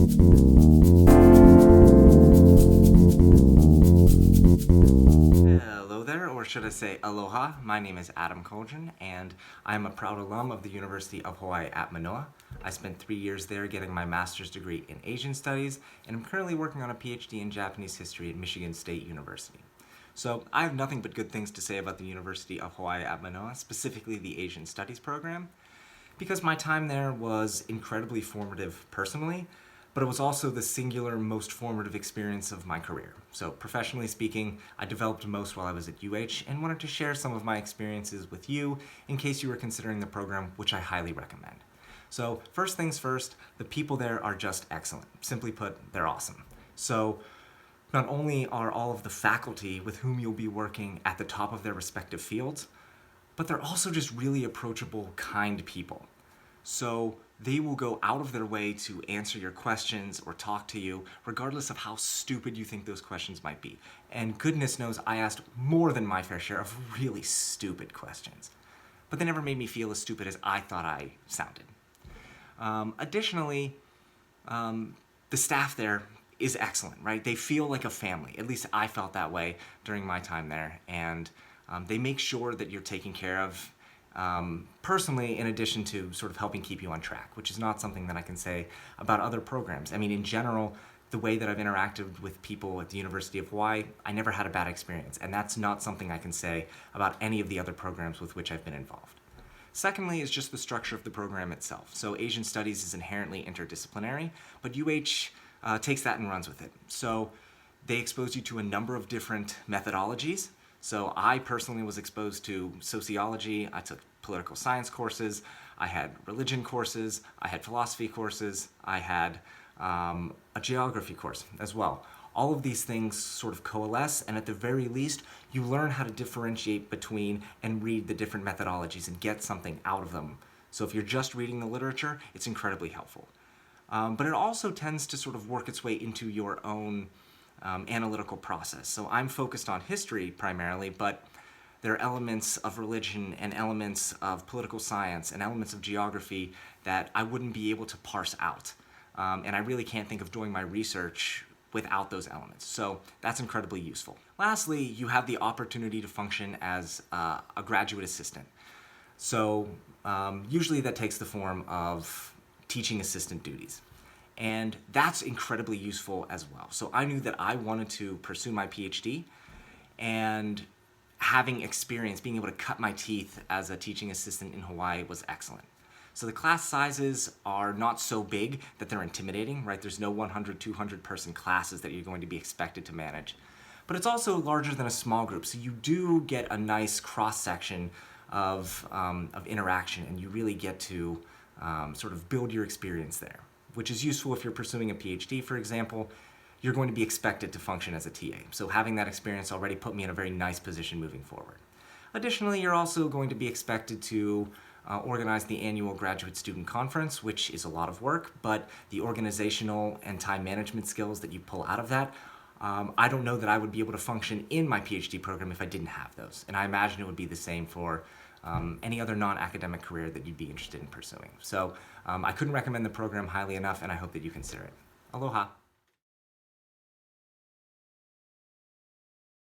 Hello there, or should I say aloha. My name is Adam Coldren, and I'm a proud alum of the University of Hawaii at Manoa. I spent 3 years there getting my master's degree in Asian Studies, and I'm currently working on a PhD in Japanese History at Michigan State University. So I have nothing but good things to say about the University of Hawaii at Manoa, specifically the Asian Studies program, because my time there was incredibly formative personally, but it was also the singular most formative experience of my career. So professionally speaking, I developed most while I was at UH and wanted to share some of my experiences with you in case you were considering the program, which I highly recommend. So first things first, the people there are just excellent. Simply put, they're awesome. So not only are all of the faculty with whom you'll be working at the top of their respective fields, but they're also just really approachable, kind people. So they will go out of their way to answer your questions or talk to you, regardless of how stupid you think those questions might be. And goodness knows I asked more than my fair share of really stupid questions. But they never made me feel as stupid as I thought I sounded. Additionally, the staff there is excellent, right? They feel like a family. At least I felt that way during my time there. And they make sure that you're taken care of personally, in addition to sort of helping keep you on track, which is not something that I can say about other programs. I mean, in general, the way that I've interacted with people at the University of Hawaii, I never had a bad experience, and that's not something I can say about any of the other programs with which I've been involved. Secondly is just the structure of the program itself. So Asian Studies is inherently interdisciplinary, but UH takes that and runs with it. So they expose you to a number of different methodologies. So I personally was exposed to sociology, I took political science courses, I had religion courses, I had philosophy courses, I had a geography course as well. All of these things sort of coalesce, and at the very least, you learn how to differentiate between and read the different methodologies and get something out of them. So if you're just reading the literature, it's incredibly helpful. But it also tends to sort of work its way into your own analytical process. So I'm focused on history primarily, but there are elements of religion and elements of political science and elements of geography that I wouldn't be able to parse out. And I really can't think of doing my research without those elements. So that's incredibly useful. Lastly, you have the opportunity to function as a graduate assistant. So usually that takes the form of teaching assistant duties. And that's incredibly useful as well. So I knew that I wanted to pursue my PhD, and having experience, being able to cut my teeth as a teaching assistant in Hawaii was excellent. So the class sizes are not so big that they're intimidating, right? There's no 100, 200 person classes that you're going to be expected to manage. But it's also larger than a small group, so you do get a nice cross-section of interaction, and you really get to sort of build your experience there, which is useful if you're pursuing a PhD, for example. You're going to be expected to function as a TA. So having that experience already put me in a very nice position moving forward. Additionally, you're also going to be expected to organize the annual Graduate Student Conference, which is a lot of work, but the organizational and time management skills that you pull out of that, I don't know that I would be able to function in my PhD program if I didn't have those. And I imagine it would be the same for any other non-academic career that you'd be interested in pursuing. So I couldn't recommend the program highly enough, and I hope that you consider it. Aloha.